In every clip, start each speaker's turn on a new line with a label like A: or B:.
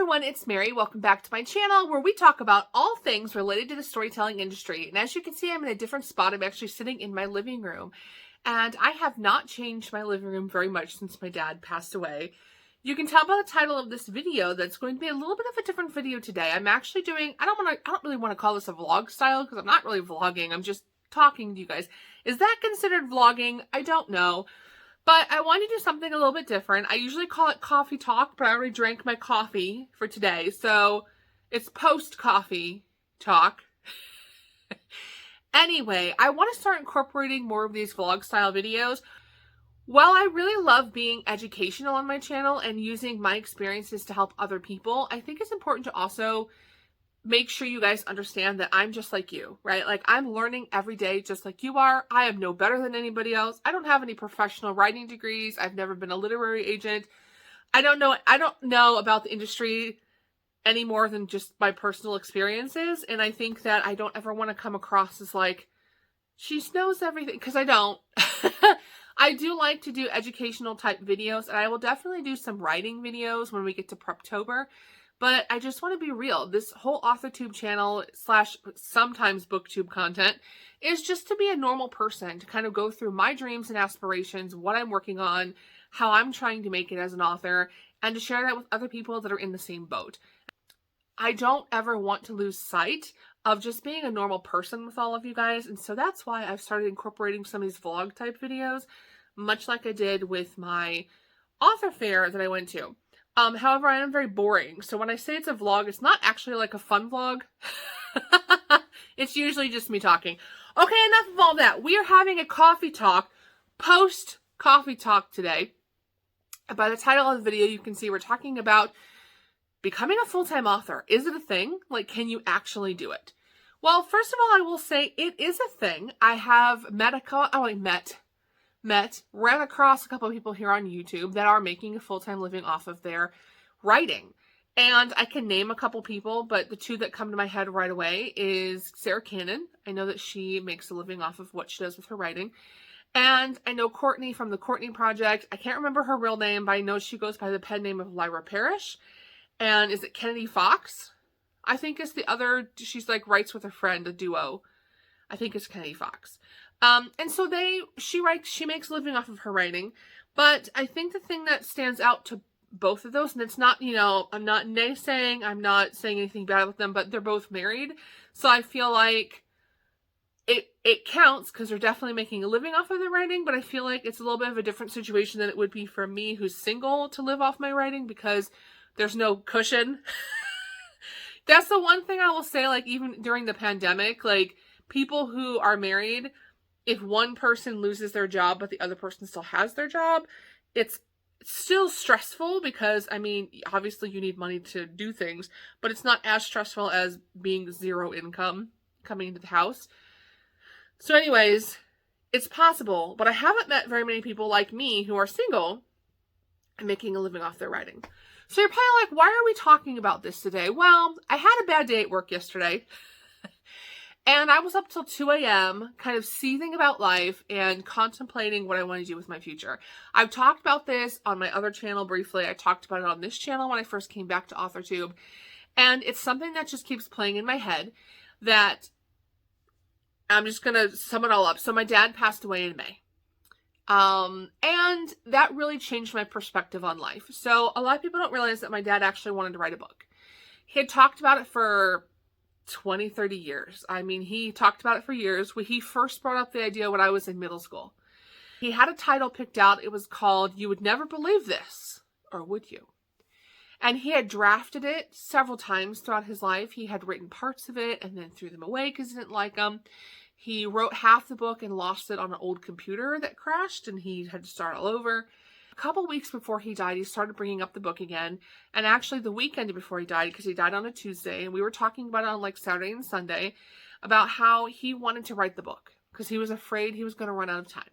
A: everyone, it's Mary. Welcome back to my channel where we talk about all things related to the storytelling industry. And as you can see, I'm in a different spot. I'm actually sitting in my living room. And I have not changed my living room very much since my dad passed away. You can tell by the title of this video that it's going to be a little bit of a different video today. I'm actually doing, I don't really want to call this a vlog style because I'm not really vlogging. I'm just talking to you guys. Is that considered vlogging? I don't know. But I want to do something a little bit different. I usually call it coffee talk, but I already drank my coffee for today. So it's post-coffee talk. Anyway, I want to start incorporating more of these vlog style videos. While I really love being educational on my channel and using my experiences to help other people, I think it's important to also make sure you guys understand that I'm just like you, right? Like, I'm learning every day just like you are. I am no better than anybody else. I don't have any professional writing degrees. I've never been a literary agent. I don't know about the industry any more than just my personal experiences. And I think that I don't ever want to come across as like, she knows everything, because I don't. I do like to do educational type videos, and I will definitely do some writing videos when we get to Preptober. But I just want to be real. This whole AuthorTube channel / sometimes BookTube content is just to be a normal person, to kind of go through my dreams and aspirations, what I'm working on, how I'm trying to make it as an author, and to share that with other people that are in the same boat. I don't ever want to lose sight of just being a normal person with all of you guys. And so that's why I've started incorporating some of these vlog type videos, much like I did with my author fair that I went to. However, I am very boring. So when I say it's a vlog, it's not actually like a fun vlog. It's usually just me talking. Okay, enough of all that. We are having a coffee talk, post coffee talk today. By the title of the video, you can see we're talking about becoming a full-time author. Is it a thing? Like, can you actually do it? Well, first of all, I will say it is a thing. I have ran across a couple of people here on YouTube that are making a full-time living off of their writing. And I can name a couple people, but the two that come to my head right away is Sarah Cannon. I know that she makes a living off of what she does with her writing. And I know Courtney from the Courtney Project. I can't remember her real name, but I know she goes by the pen name of Lyra Parrish. And is it Kennedy Fox? I think is the other. She's like writes with a friend, a duo. I think it's Kennedy Fox. And so she makes a living off of her writing. But I think the thing that stands out to both of those, and it's not, I'm not naysaying, I'm not saying anything bad with them, but they're both married. So I feel like it counts because they're definitely making a living off of their writing, but I feel like it's a little bit of a different situation than it would be for me who's single to live off my writing because there's no cushion. That's the one thing I will say, like, even during the pandemic, like, people who are married, if one person loses their job but the other person still has their job, it's still stressful because, I mean, obviously you need money to do things, but it's not as stressful as being zero income coming into the house. So anyways, it's possible, but I haven't met very many people like me who are single and making a living off their writing. So you're probably like, why are we talking about this today? Well, I had a bad day at work yesterday. And I was up till 2 a.m. kind of seething about life and contemplating what I want to do with my future. I've talked about this on my other channel briefly. I talked about it on this channel when I first came back to AuthorTube. And it's something that just keeps playing in my head that I'm just going to sum it all up. So my dad passed away in May. And that really changed my perspective on life. So a lot of people don't realize that my dad actually wanted to write a book. He had talked about it for 20, 30 years. I mean, he talked about it for years. When he first brought up the idea when I was in middle school, he had a title picked out. It was called You Would Never Believe This, or Would You? And he had drafted it several times throughout his life. He had written parts of it and then threw them away because he didn't like them. He wrote half the book and lost it on an old computer that crashed, and he had to start all over. A couple weeks before he died, he started bringing up the book again. And actually the weekend before he died, because he died on a Tuesday, and we were talking about it on like Saturday and Sunday, about how he wanted to write the book because he was afraid he was going to run out of time.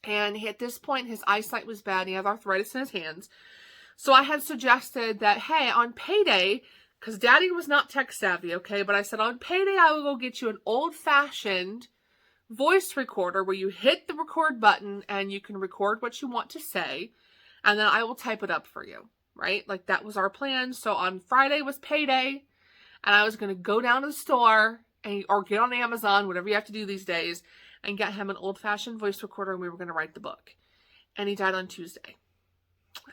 A: And at this point, his eyesight was bad. He had arthritis in his hands. So I had suggested that, hey, on payday, because Daddy was not tech savvy, okay? But I said, on payday, I will go get you an old-fashioned voice recorder where you hit the record button and you can record what you want to say, and then I will type it up for you. right? Like that was our plan. So on Friday was payday, and I was going to go down to the store or get on Amazon, whatever you have to do these days, and get him an old-fashioned voice recorder, and we were going to write the book. And he died on Tuesday.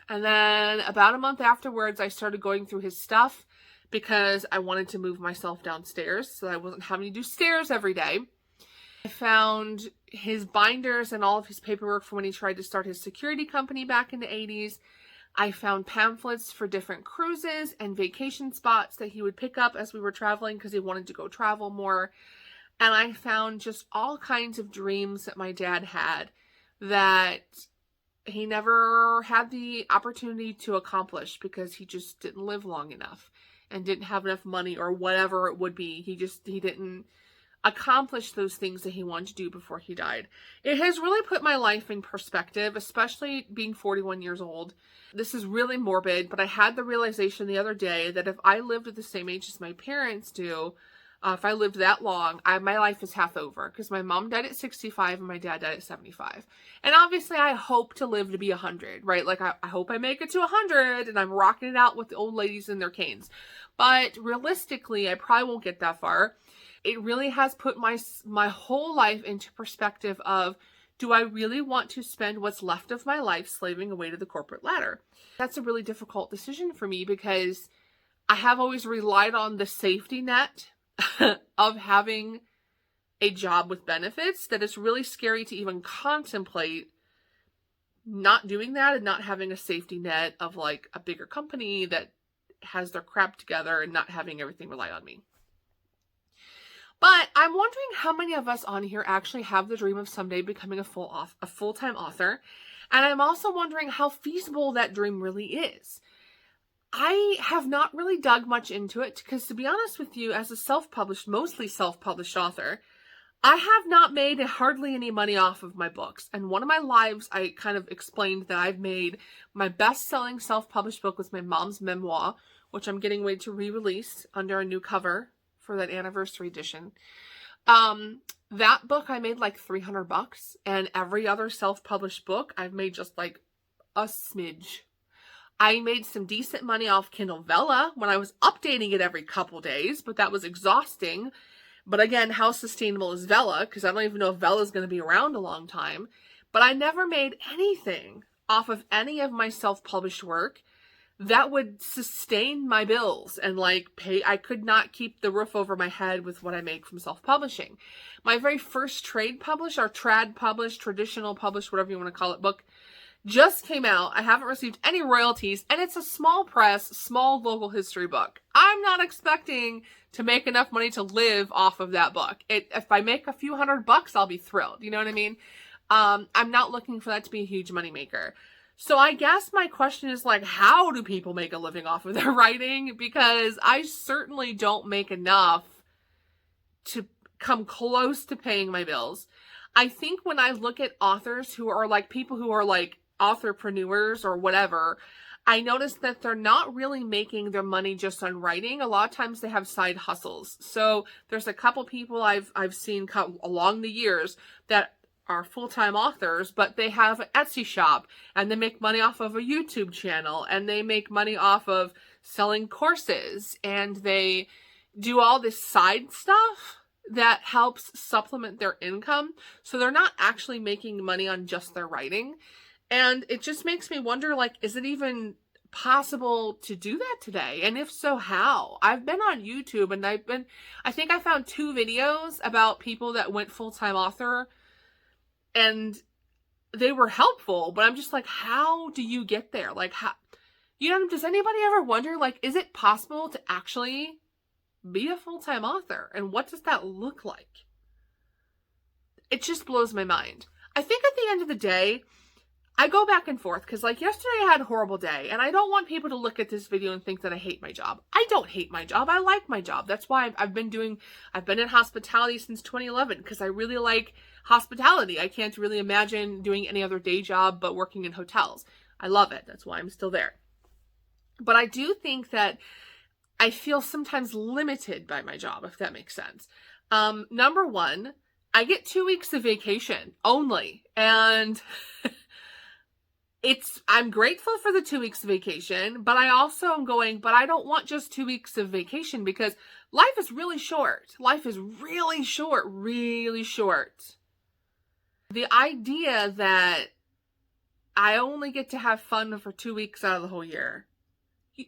A: And then about a month afterwards, I started going through his stuff because I wanted to move myself downstairs so I wasn't having to do stairs every day. I found his binders and all of his paperwork from when he tried to start his security company back in the 80s. I found pamphlets for different cruises and vacation spots that he would pick up as we were traveling because he wanted to go travel more. And I found just all kinds of dreams that my dad had that he never had the opportunity to accomplish because he just didn't live long enough and didn't have enough money or whatever it would be. He didn't accomplish those things that he wanted to do before he died. It has really put my life in perspective, especially being 41 years old. This is really morbid, but I had the realization the other day that if I lived at the same age as my parents do, if I lived that long, my life is half over because my mom died at 65 and my dad died at 75. And obviously I hope to live to be 100, right? Like I hope I make it to 100 and I'm rocking it out with the old ladies in their canes. But realistically, I probably won't get that far. It really has put my whole life into perspective of, do I really want to spend what's left of my life slaving away to the corporate ladder? That's a really difficult decision for me because I have always relied on the safety net of having a job with benefits that it's really scary to even contemplate not doing that and not having a safety net of like a bigger company that has their crap together and not having everything rely on me. But I'm wondering how many of us on here actually have the dream of someday becoming a full-time author. And I'm also wondering how feasible that dream really is. I have not really dug much into it because, to be honest with you, as a mostly self-published author, I have not made hardly any money off of my books. And one of my lives, I kind of explained that I've made my best-selling self-published book was my mom's memoir, which I'm getting ready to re-release under a new cover for that anniversary edition. That book I made like $300, and every other self-published book I've made just like a smidge. I made some decent money off Kindle Vella when I was updating it every couple days, but that was exhausting. But again, how sustainable is Vella? Because I don't even know if Vella is going to be around a long time. But I never made anything off of any of my self-published work that would sustain my bills and like pay. I could not keep the roof over my head with what I make from self-publishing. My very first trade published, or trad published, traditional published, whatever you want to call it, book just came out. I haven't received any royalties, and it's a small press, small local history book. I'm not expecting to make enough money to live off of that book. If I make a few $100, I'll be thrilled. You know what I mean? I'm not looking for that to be a huge moneymaker. So I guess my question is like, how do people make a living off of their writing? Because I certainly don't make enough to come close to paying my bills. I think when I look at authors who are like people who are like authorpreneurs or whatever, I notice that they're not really making their money just on writing. A lot of times they have side hustles. So there's a couple people I've seen along the years that are full-time authors, but they have an Etsy shop and they make money off of a YouTube channel and they make money off of selling courses and they do all this side stuff that helps supplement their income. So they're not actually making money on just their writing. And it just makes me wonder, like, is it even possible to do that today? And if so, how? I've been on YouTube and I think I found 2 videos about people that went full-time author and they were helpful, but I'm just like, how do you get there? Like, how, does anybody ever wonder, like, is it possible to actually be a full-time author? And what does that look like? It just blows my mind. I think at the end of the day, I go back and forth because like yesterday I had a horrible day and I don't want people to look at this video and think that I hate my job. I don't hate my job. I like my job. That's why I've been in hospitality since 2011 because I really like hospitality. I can't really imagine doing any other day job but working in hotels. I love it. That's why I'm still there. But I do think that I feel sometimes limited by my job, if that makes sense. Number one, I get 2 weeks of vacation only. And I'm grateful for the 2 weeks of vacation, but I also am going, but I don't want just 2 weeks of vacation because life is really short. Life is really short, really short. The idea that I only get to have fun for 2 weeks out of the whole year,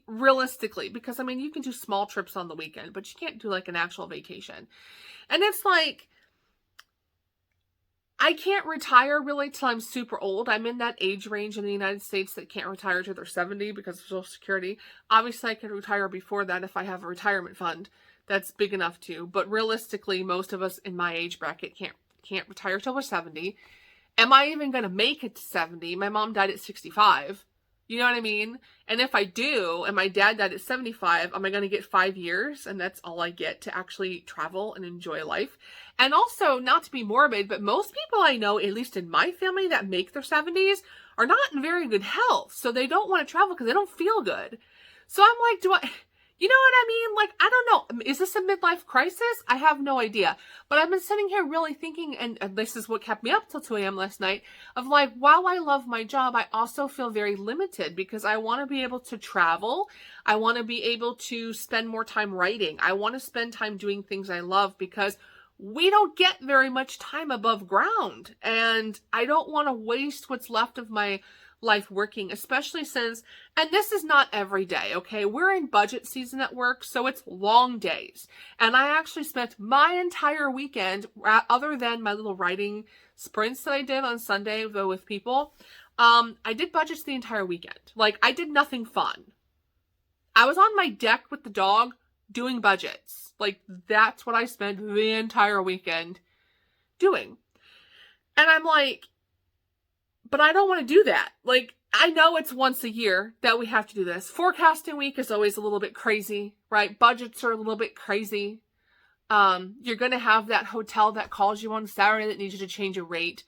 A: realistically, because I mean, you can do small trips on the weekend, but you can't do like an actual vacation. And it's like, I can't retire really till I'm super old. I'm in that age range in the United States that can't retire till they're 70 because of Social Security. Obviously, I can retire before that if I have a retirement fund that's big enough to. But realistically, most of us in my age bracket can't retire till we're 70. Am I even going to make it to 70? My mom died at 65. You know what I mean? And if I do, and my dad died at 75, am I going to get 5 years? And that's all I get to actually travel and enjoy life. And also, not to be morbid, but most people I know, at least in my family, that make their 70s are not in very good health. So they don't want to travel because they don't feel good. So I'm like, you know what I mean? Like, I don't know. Is this a midlife crisis? I have no idea. But I've been sitting here really thinking, and this is what kept me up till 2 a.m. last night, of like, while I love my job, I also feel very limited because I want to be able to travel. I want to be able to spend more time writing. I want to spend time doing things I love because we don't get very much time above ground. And I don't want to waste what's left of my life working, especially since, and this is not every day, okay? We're in budget season at work, so it's long days. And I actually spent my entire weekend, other than my little writing sprints that I did on Sunday though with people, I did budgets the entire weekend. Like, I did nothing fun. I was on my deck with the dog doing budgets. Like, that's what I spent the entire weekend doing. And I'm like, but I don't want to do that. Like, I know it's once a year that we have to do this. Forecasting week is always a little bit crazy, right? Budgets are a little bit crazy. You're going to have that hotel that calls you on Saturday that needs you to change a rate.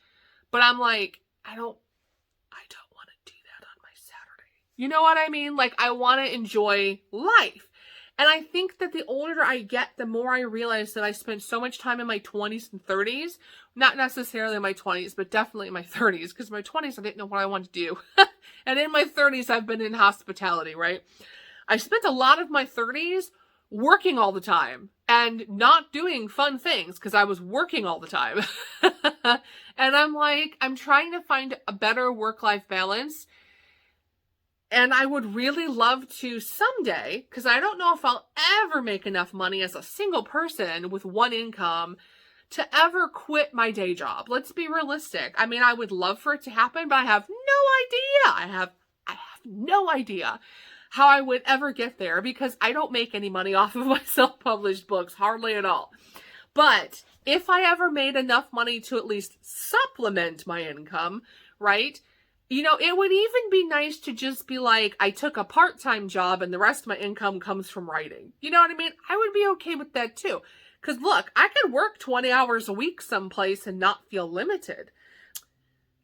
A: But I'm like, I don't want to do that on my Saturday. You know what I mean? Like, I want to enjoy life. And I think that the older I get, the more I realize that I spent so much time in my 20s and 30s, not necessarily in my 20s, but definitely in my 30s, because my 20s, I didn't know what I wanted to do. And in my 30s, I've been in hospitality, right? I spent a lot of my 30s working all the time and not doing fun things because I was working all the time. And I'm like, I'm trying to find a better work-life balance. And I would really love to someday, because I don't know if I'll ever make enough money as a single person with one income to ever quit my day job. Let's be realistic. I mean, I would love for it to happen, but I have no idea. I have no idea how I would ever get there because I don't make any money off of my self-published books, hardly at all. But if I ever made enough money to at least supplement my income, right? You know, it would even be nice to just be like, I took a part-time job and the rest of my income comes from writing. You know what I mean? I would be okay with that too. Because look, I could work 20 hours a week someplace and not feel limited.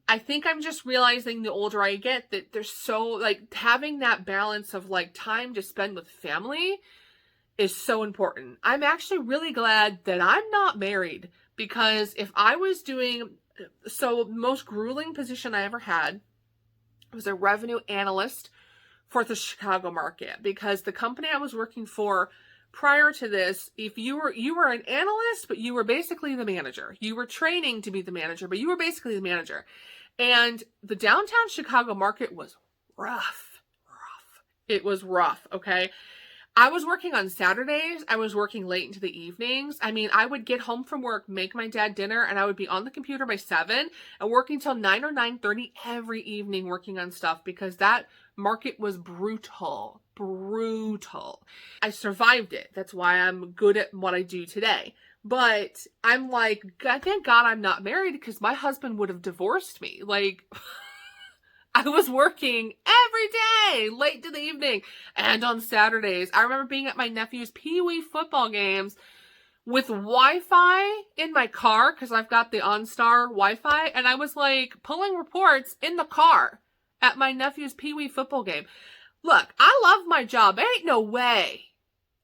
A: I think I'm just realizing the older I get that there's so, like, having that balance of, like, time to spend with family is so important. I'm actually really glad that I'm not married because if I was doing, so the most grueling position I ever had was a revenue analyst for the Chicago market because the company I was working for prior to this, if you were an analyst, but you were basically the manager. You were training to be the manager, but you were basically the manager. And the downtown Chicago market was rough. It was rough, okay? I was working on Saturdays. I was working late into the evenings. I mean, I would get home from work, make my dad dinner, and I would be on the computer by 7 and working till 9 or 9:30 every evening working on stuff because that market was brutal. I survived it. That's why I'm good at what I do today. But I'm like, thank God I'm not married because my husband would have divorced me. Like, I was working every day, late to the evening, and on Saturdays. I remember being at my nephew's Pee-wee football games with Wi-Fi in my car, because I've got the OnStar Wi-Fi, and I was, like, pulling reports in the car at my nephew's Pee-wee football game. Look, I love my job. There ain't no way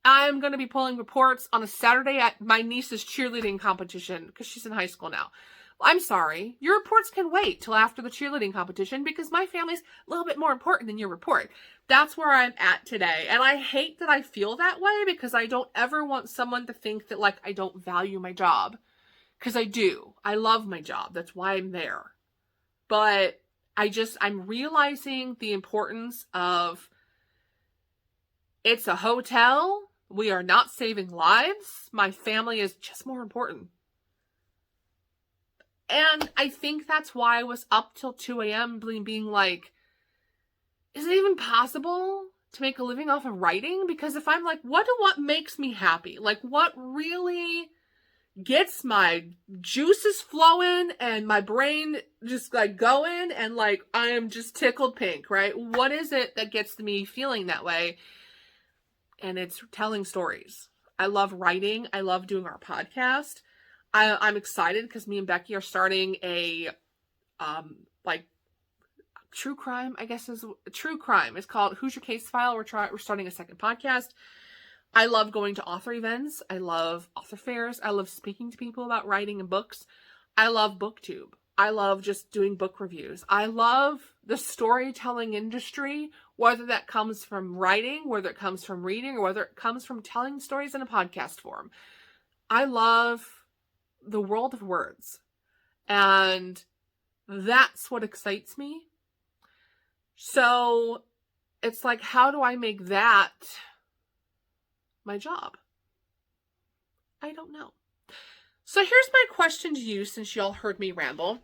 A: I'm going to be pulling reports on a Saturday at my niece's cheerleading competition, because she's in high school now. I'm sorry, your reports can wait till after the cheerleading competition because my family's a little bit more important than your report. That's where I'm at today. And I hate that I feel that way because I don't ever want someone to think that, like, I don't value my job. Because I do. I love my job. That's why I'm there. But I'm realizing the importance of, it's a hotel. We are not saving lives. My family is just more important. And I think that's why I was up till 2 a.m. being like, is it even possible to make a living off of writing? Because if I'm like, what makes me happy? Like, what really gets my juices flowing and my brain just like going and like I am just tickled pink, right? What is it that gets me feeling that way? And it's telling stories. I love writing. I love doing our podcast. I'm excited because me and Becky are starting a like true crime, I guess is true crime. It's called Who's Your Case File. We're starting a second podcast. I love going to author events. I love author fairs. I love speaking to people about writing and books. I love BookTube. I love just doing book reviews. I love the storytelling industry, whether that comes from writing, whether it comes from reading, or whether it comes from telling stories in a podcast form. I love the world of words. And that's what excites me. So it's like, how do I make that my job? I don't know. So here's my question to you, since y'all heard me ramble.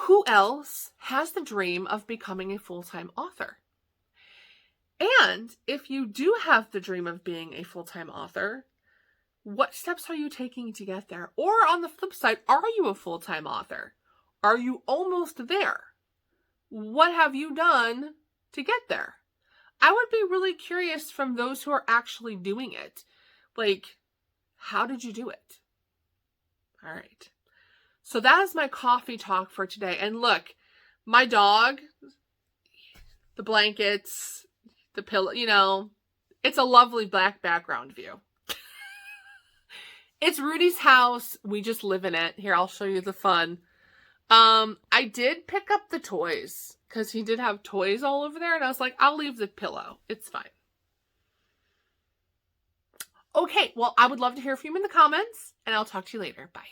A: Who else has the dream of becoming a full-time author? And if you do have the dream of being a full-time author, what steps are you taking to get there? Or on the flip side, are you a full-time author? Are you almost there? What have you done to get there? I would be really curious from those who are actually doing it. Like, how did you do it? All right. So that is my coffee talk for today. And look, my dog, the blankets, the pillow, it's a lovely black background view. It's Rudy's house. We just live in it. Here, I'll show you the fun. I did pick up the toys because he did have toys all over there. And I was like, I'll leave the pillow. It's fine. Okay, well, I would love to hear from you in the comments, and I'll talk to you later. Bye.